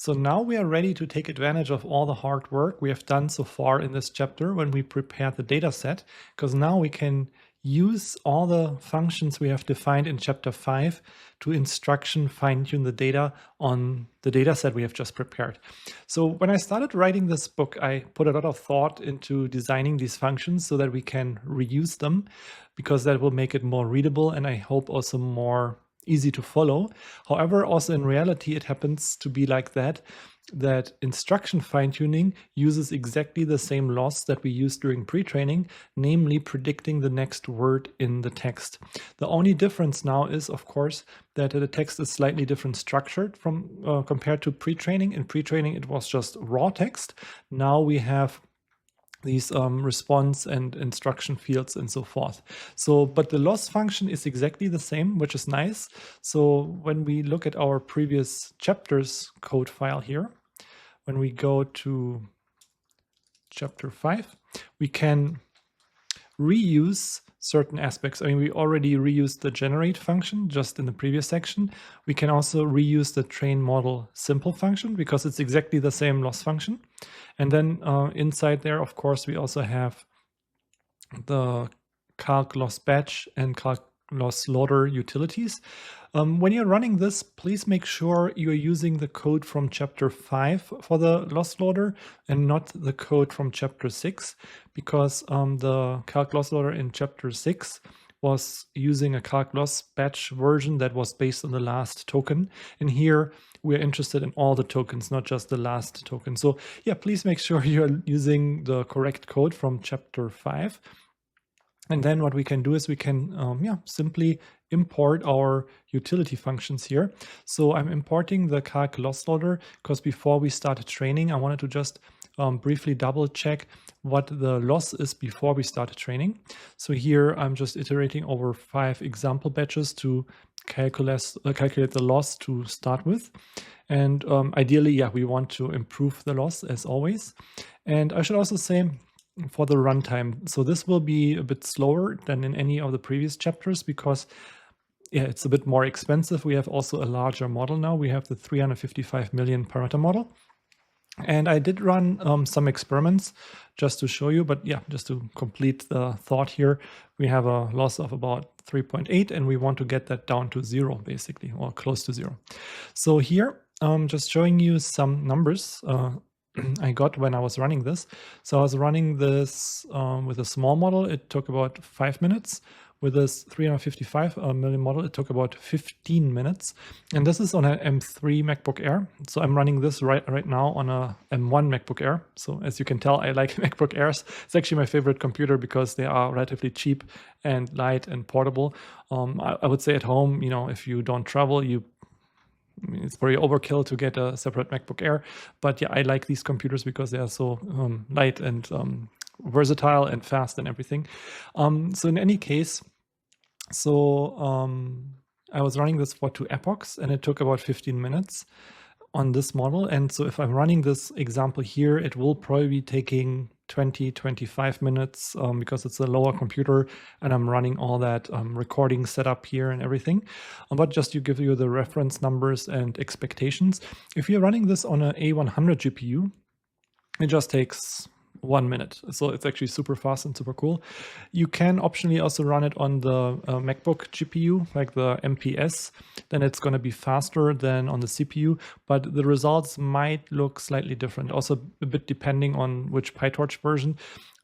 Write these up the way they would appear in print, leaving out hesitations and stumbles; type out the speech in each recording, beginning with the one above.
So now we are ready to take advantage of all the hard work we have done so far in this chapter when we prepared the data set, because now we can use all the functions we have defined in chapter 5 to instruction fine-tune the data on the data set we have just prepared. So when I started writing this book, I put a lot of thought into designing these functions so that we can reuse them, because that will make it more readable and I hope also more easy to follow. However, also in reality, it happens to be like that instruction fine-tuning uses exactly the same loss that we used during pre-training, namely predicting the next word in the text. The only difference now is, of course, that the text is slightly different structured from compared to pre-training. In pre-training, it was just raw text. Now we have these response and instruction fields and so forth. So, but the loss function is exactly the same, which is nice. So when we look at our previous chapters code file here, when we go to chapter 5, we can reuse certain aspects. I mean, we already reused the generate function just in the previous section. We can also reuse the train model simple function because it's exactly the same loss function. And then inside there, of course, we also have the calc loss batch and calc loss loader utilities. When you're running this, please make sure you're using the code from chapter 5 for the loss loader and not the code from chapter 6, because the calc loss loader in chapter 6 was using a calc loss batch version that was based on the last token. And here we're interested in all the tokens, not just the last token. So yeah, please make sure you're using the correct code from chapter 5. And then what we can do is we can simply import our utility functions here. So I'm importing the calc loss loader because before we started training, I wanted to just briefly double check what the loss is before we started training. So here I'm just iterating over 5 example batches to calculate the loss to start with. And ideally, yeah, we want to improve the loss as always. And I should also say, for the runtime. So this will be a bit slower than in any of the previous chapters because it's a bit more expensive. We have also a larger model now. We have the 355 million parameter model. And I did run some experiments just to show you, but yeah, just to complete the thought here, we have a loss of about 3.8 and we want to get that down to 0 basically, or close to 0. So here, just showing you some numbers I got when I was running this. So I was running this with a small model. It took about 5 minutes. With this 355 million model, it took about 15 minutes. And this is on an M3 MacBook Air. So I'm running this right now on a M1 MacBook Air. So as you can tell, I like MacBook Airs. It's actually my favorite computer because they are relatively cheap and light and portable. I would say at home, you know, if you don't travel, it's very overkill to get a separate MacBook Air, but yeah, I like these computers because they are so light and versatile and fast and everything. So in any case, I was running this for 2 epochs and it took about 15 minutes on this model. And so if I'm running this example here, it will probably be taking 20-25 minutes because it's a lower computer and I'm running all that recording setup here and everything. But just to give you the reference numbers and expectations, if you're running this on an A100 GPU, it just takes 1 minute. So it's actually super fast and super cool. You can optionally also run it on the MacBook GPU, like the MPS. Then it's going to be faster than on the CPU, but the results might look slightly different. Also a bit depending on which PyTorch version.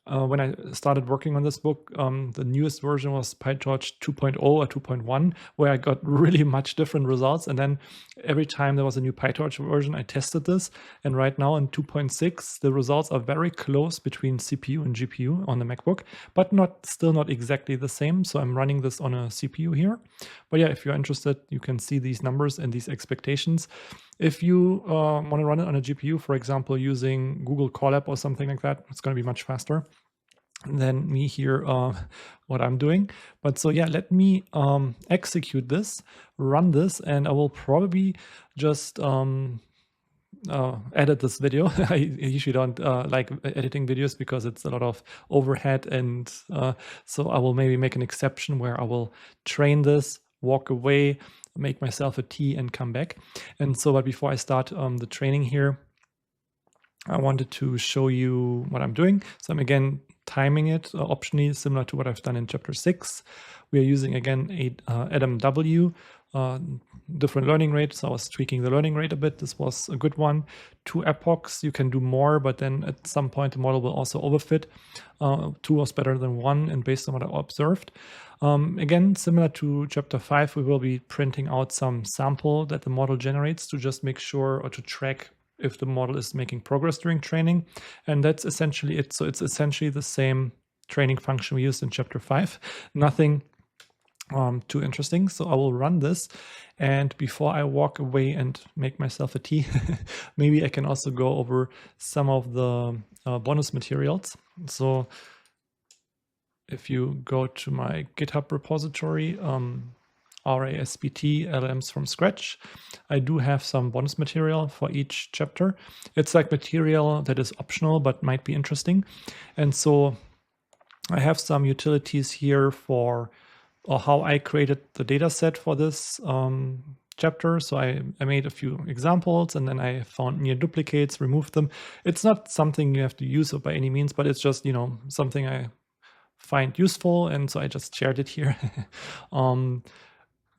When I started working on this book, the newest version was PyTorch 2.0 or 2.1, where I got really much different results. And then every time there was a new PyTorch version, I tested this. And right now in 2.6, the results are very close between CPU and GPU on the MacBook, but still not exactly the same. So I'm running this on a CPU here. But yeah, if you're interested, you can see these numbers and these expectations. If you want to run it on a GPU, for example, using Google Colab or something like that, it's going to be much faster than me here, what I'm doing. But so yeah, let me execute this, run this, and I will probably just edit this video. I usually don't like editing videos because it's a lot of overhead, and so I will maybe make an exception where I will train this, walk away, make myself a tea and come back. And so, but before I start the training here, I wanted to show you what I'm doing. So I'm again timing it optionally, similar to what I've done in chapter 6. We are using again AdamW, different learning rate. So I was tweaking the learning rate a bit. This was a good one. 2 epochs, you can do more, but then at some point the model will also overfit. 2 was better than 1, and based on what I observed. Again, similar to chapter 5, we will be printing out some sample that the model generates to just make sure, or to track if the model is making progress during training. And that's essentially it. So it's essentially the same training function we used in chapter 5. Nothing too interesting. So I will run this. And before I walk away and make myself a tea, maybe I can also go over some of the bonus materials. So if you go to my GitHub repository, RASBT LLMs from scratch, I do have some bonus material for each chapter. It's like material that is optional but might be interesting. And so I have some utilities here for how I created the data set for this chapter. So I made a few examples, and then I found near duplicates, removed them. It's not something you have to use by any means, but it's just, something I find useful, and so I just shared it here.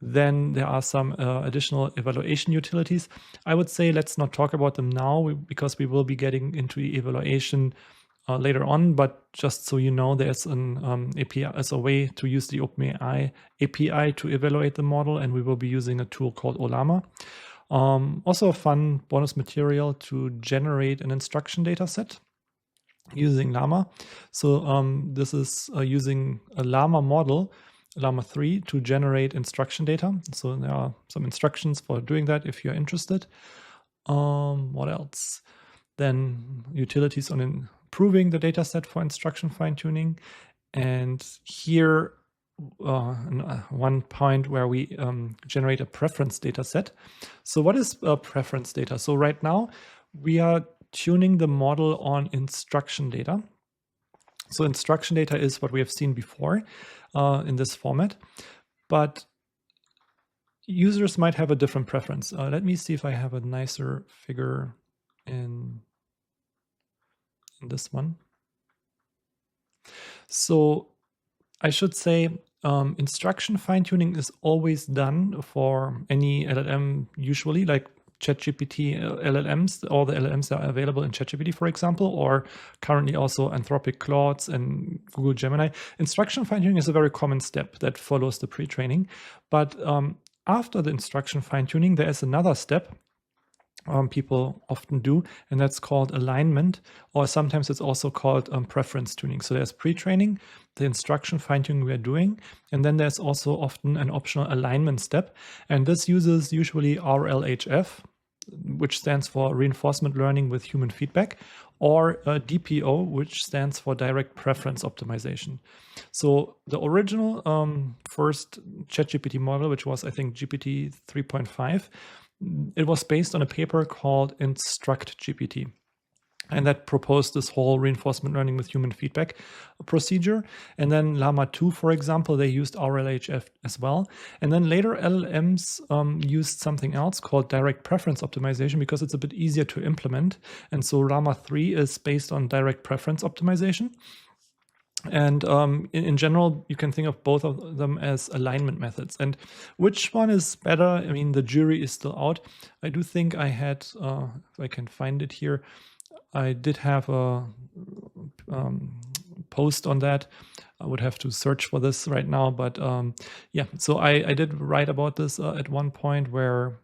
Then there are some additional evaluation utilities. I would say let's not talk about them now because we will be getting into the evaluation later on, but just so you know, there's an API as a way to use the OpenAI API to evaluate the model, and we will be using a tool called Ollama. Also a fun bonus material to generate an instruction data set using Llama. So this is using a Llama model, Llama 3, to generate instruction data. So there are some instructions for doing that if you're interested. What else? Then utilities on improving the data set for instruction fine-tuning. And here, one point where we generate a preference data set. So what is a preference data? So right now, we are tuning the model on instruction data. So instruction data is what we have seen before in this format, but users might have a different preference. Let me see if I have a nicer figure in this one. So I should say instruction fine-tuning is always done for any LLM, usually like ChatGPT LLMs, all the LLMs that are available in ChatGPT, for example, or currently also Anthropic Claudes and Google Gemini. Instruction fine-tuning is a very common step that follows the pre-training. But after the instruction fine-tuning, there is another step people often do, and that's called alignment, or sometimes it's also called preference tuning. So there's pre-training, the instruction fine-tuning we are doing, and then there's also often an optional alignment step, and this uses usually RLHF, which stands for reinforcement learning with human feedback, or DPO, which stands for direct preference optimization. So the original first ChatGPT model, which was, I think, GPT 3.5, it was based on a paper called Instruct GPT. And that proposed this whole reinforcement learning with human feedback procedure. And then Llama 2, for example, they used RLHF as well. And then later LLMs used something else called direct preference optimization because it's a bit easier to implement. And so Llama 3 is based on direct preference optimization. And in general, you can think of both of them as alignment methods. And which one is better? I mean, the jury is still out. I do think I had, if I can find it here, I did have a post on that. I would have to search for this right now. But yeah, so I did write about this at one point where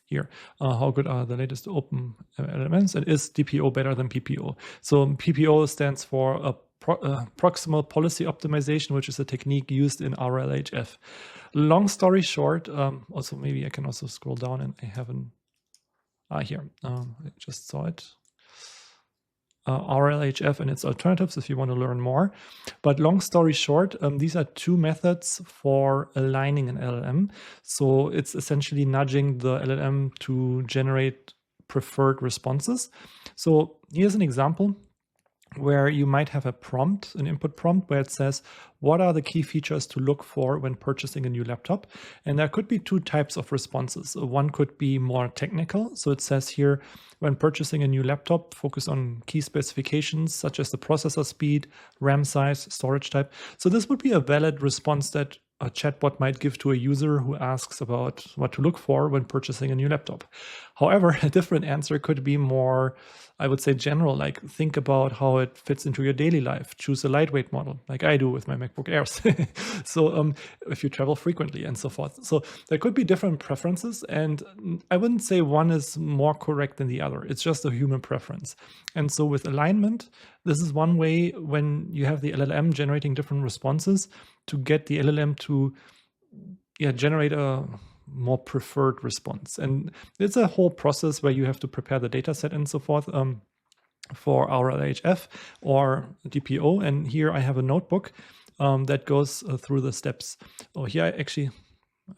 here, how good are the latest open LLMs? And is DPO better than PPO? So PPO stands for a proximal policy optimization, which is a technique used in RLHF. Long story short, also maybe I can also scroll down and I haven't, here, I just saw it. RLHF and its alternatives if you want to learn more. But long story short, these are two methods for aligning an LLM. So it's essentially nudging the LLM to generate preferred responses. So here's an example. where you might have a prompt, an input prompt, where it says, what are the key features to look for when purchasing a new laptop? And there could be two types of responses. One could be more technical. So it says here, when purchasing a new laptop, focus on key specifications such as the processor speed, RAM size, storage type. So this would be a valid response that a chatbot might give to a user who asks about what to look for when purchasing a new laptop. However, a different answer could be more, I would say, general, like think about how it fits into your daily life. Choose a lightweight model, like I do with my MacBook Airs. So if you travel frequently and so forth. So there could be different preferences, and I wouldn't say one is more correct than the other. It's just a human preference. And so with alignment, this is one way when you have the LLM generating different responses to get the LLM to generate a more preferred response. And it's a whole process where you have to prepare the data set and so forth for our LHF or DPO. And here I have a notebook that goes through the steps. Oh, here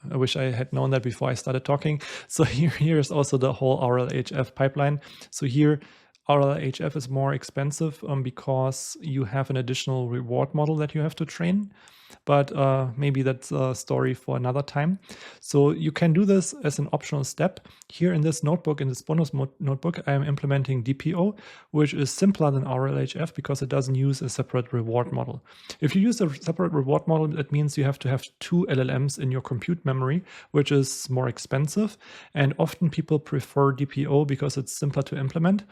I wish I had known that before I started talking. So here's also the whole RLHF pipeline. So here RLHF is more expensive because you have an additional reward model that you have to train. But maybe that's a story for another time. So you can do this as an optional step. Here in this notebook, in this bonus notebook, I am implementing DPO, which is simpler than RLHF because it doesn't use a separate reward model. If you use a separate reward model, that means you have to have two LLMs in your compute memory, which is more expensive. And often people prefer DPO because it's simpler to implement.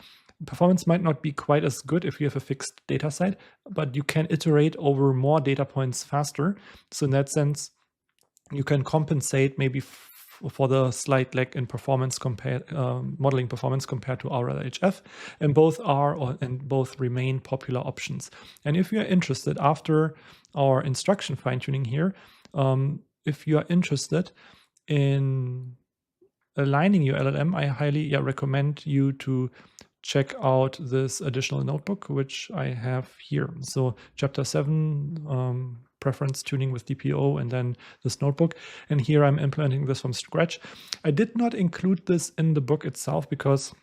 Performance might not be quite as good if you have a fixed data set, but you can iterate over more data points faster. So in that sense, you can compensate maybe for the slight lag in performance modeling performance compared to RLHF, and both both remain popular options. And if you are interested, after our instruction fine-tuning here, if you are interested in aligning your LLM, I highly recommend you to check out this additional notebook, which I have here. So chapter 7, preference tuning with DPO, and then this notebook. And here I'm implementing this from scratch. I did not include this in the book itself because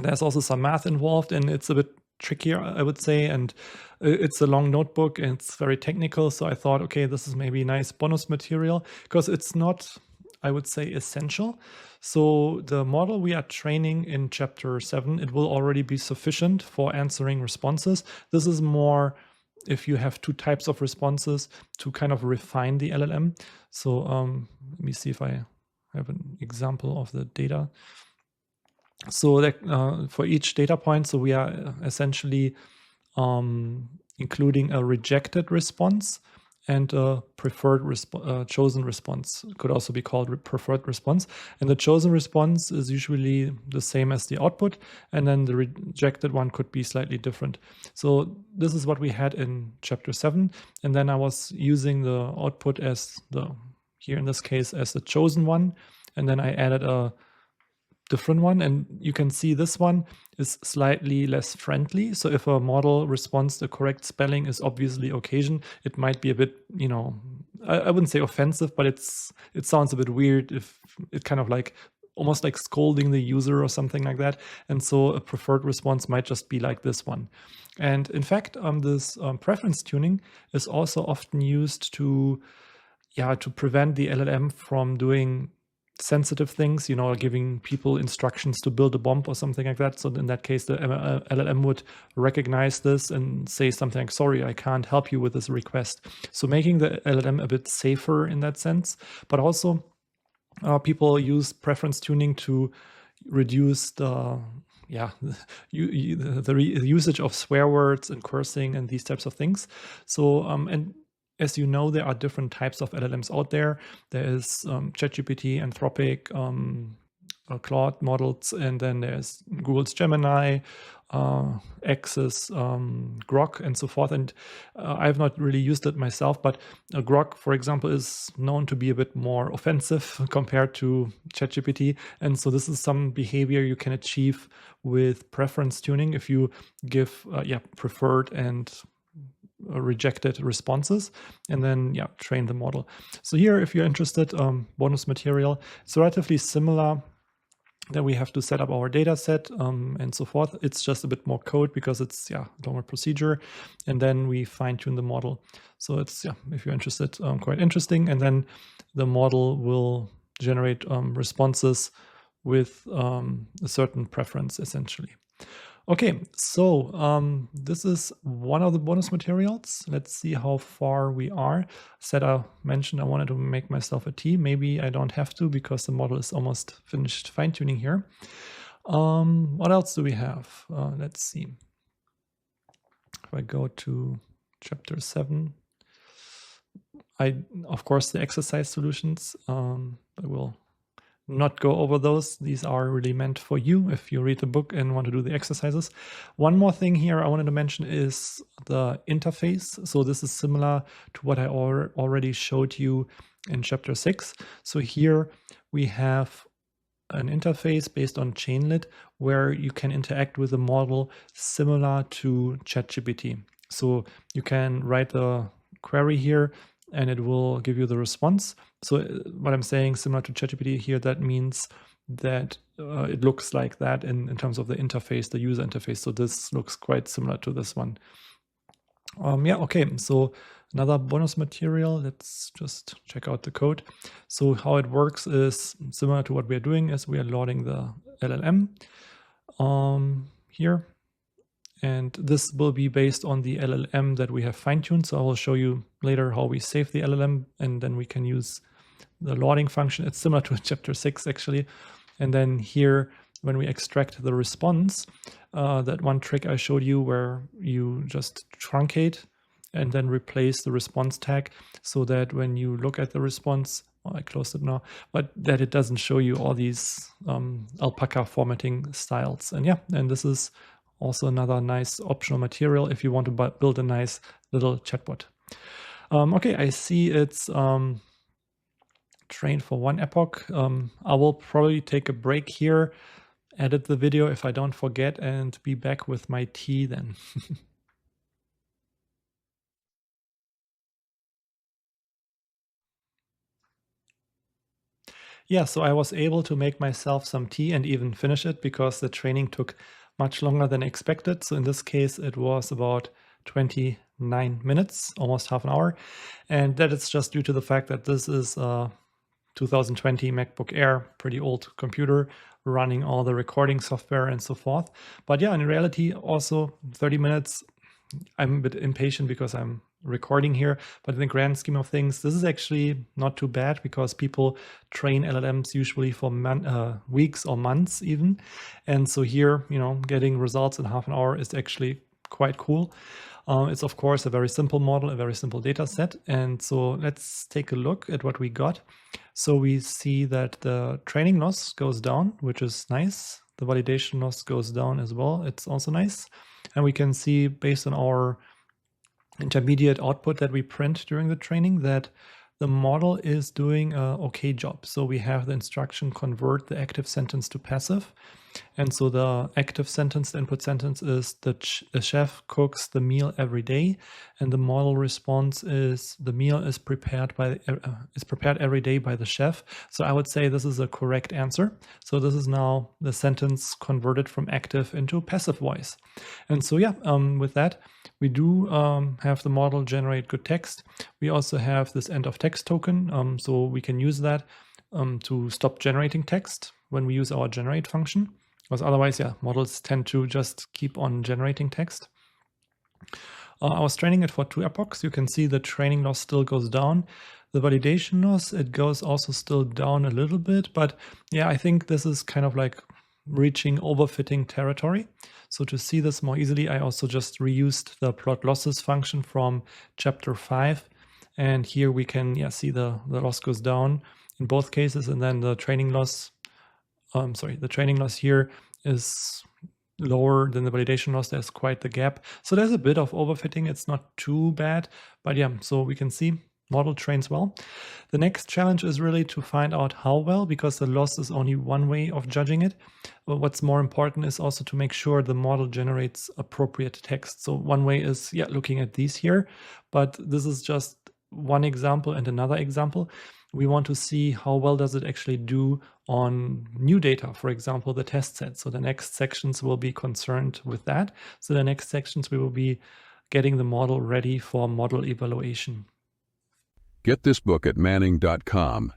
there's also some math involved and it's a bit trickier, I would say. And it's a long notebook and it's very technical. So I thought, okay, this is maybe nice bonus material because it's not, I would say, essential. So the model we are training in chapter 7, it will already be sufficient for answering responses. This is more if you have two types of responses to kind of refine the LLM. So let me see if I have an example of the data. So that for each data point, so we are essentially including a rejected response and a preferred chosen response. Could also be called preferred response. And the chosen response is usually the same as the output, and then the rejected one could be slightly different. So this is what we had in chapter 7, and then I was using the output as here in this case as the chosen one, and then I added a different one, and you can see this one is slightly less friendly. So if a model responds the correct spelling is obviously occasion, it might be a bit, I wouldn't say offensive, but it sounds a bit weird if it kind of like almost like scolding the user or something like that. And so a preferred response might just be like this one. And in fact, this preference tuning is also often used to prevent the LLM from doing sensitive things, giving people instructions to build a bomb or something like that. So in that case, the LLM would recognize this and say something like, sorry, I can't help you with this request. So making the LLM a bit safer in that sense. But also people use preference tuning to reduce the usage of swear words and cursing and these types of things. So and as you know, there are different types of LLMs out there. There is ChatGPT, Anthropic, Claude models, and then there's Google's Gemini, X's Grok, and so forth. And I've not really used it myself, but Grok, for example, is known to be a bit more offensive compared to ChatGPT. And so this is some behavior you can achieve with preference tuning if you give preferred and rejected responses, and then train the model. So here, if you're interested, bonus material, it's relatively similar Then we have to set up our data set and so forth. It's just a bit more code because it's a longer procedure. And then we fine tune the model. So it's, if you're interested, quite interesting. And then the model will generate responses with a certain preference, essentially. Okay, so this is one of the bonus materials. Let's see how far we are. I mentioned I wanted to make myself a tea. Maybe I don't have to because the model is almost finished fine-tuning here. What else do we have? Let's see. If I go to chapter 7, of course, the exercise solutions, I will not go over those. These are really meant for you if you read the book and want to do the exercises. One more thing here I wanted to mention is the interface. So this is similar to what I already showed you in chapter 6. So here we have an interface based on Chainlit where you can interact with the model similar to ChatGPT. So you can write the query here and it will give you the response. So what I'm saying, similar to ChatGPT here, that means that it looks like that in terms of the interface, the user interface. So this looks quite similar to this one. Okay, so another bonus material, let's just check out the code. So how it works is similar to what we are doing is we are loading the LLM here. And this will be based on the LLM that we have fine-tuned. So I will show you later how we save the LLM and then we can use the loading function. It's similar to chapter 6 actually. And then here, when we extract the response, that one trick I showed you where you just truncate and then replace the response tag so that when you look at the response, I closed it now, but that it doesn't show you all these alpaca formatting styles. And this is also another nice optional material if you want to build a nice little chatbot. Okay, I see it's trained for one epoch. I will probably take a break here, edit the video if I don't forget, and be back with my tea then. Yeah, so I was able to make myself some tea and even finish it because the training took much longer than expected. So in this case, it was about 29 minutes, almost half an hour. And that is just due to the fact that this is a 2020 MacBook Air, pretty old computer, running all the recording software and so forth. But yeah, in reality, also 30 minutes, I'm a bit impatient because I'm recording here, but in the grand scheme of things, this is actually not too bad because people train LLMs usually for weeks or months even. And so here, getting results in half an hour is actually quite cool. It's of course a very simple model, a very simple data set. And so let's take a look at what we got. So we see that the training loss goes down, which is nice. The validation loss goes down as well. It's also nice. And we can see based on our intermediate output that we print during the training that the model is doing an okay job. So we have the instruction convert the active sentence to passive. And so the active sentence, the input sentence is the chef cooks the meal every day. And the model response is the meal is prepared every day by the chef. So I would say this is a correct answer. So this is now the sentence converted from active into passive voice. And so with that, we do have the model generate good text. We also have this end of text token. So we can use that to stop generating text when we use our generate function. Because otherwise, models tend to just keep on generating text. I was training it for 2 epochs. You can see the training loss still goes down. The validation loss, it goes also still down a little bit. But I think this is kind of like reaching overfitting territory. So to see this more easily, I also just reused the plot losses function from chapter 5. And here we can see the loss goes down in both cases. And then the training loss, the training loss here is lower than the validation loss. There's quite the gap. So there's a bit of overfitting. It's not too bad, but so we can see model trains well. The next challenge is really to find out how well, because the loss is only one way of judging it. But what's more important is also to make sure the model generates appropriate text. So one way is looking at these here, but this is just one example and another example. we want to see how well does it actually do on new data, for example, the test set. So the next sections will be concerned with that. So the next sections we will be getting the model ready for model evaluation. Get this book at manning.com.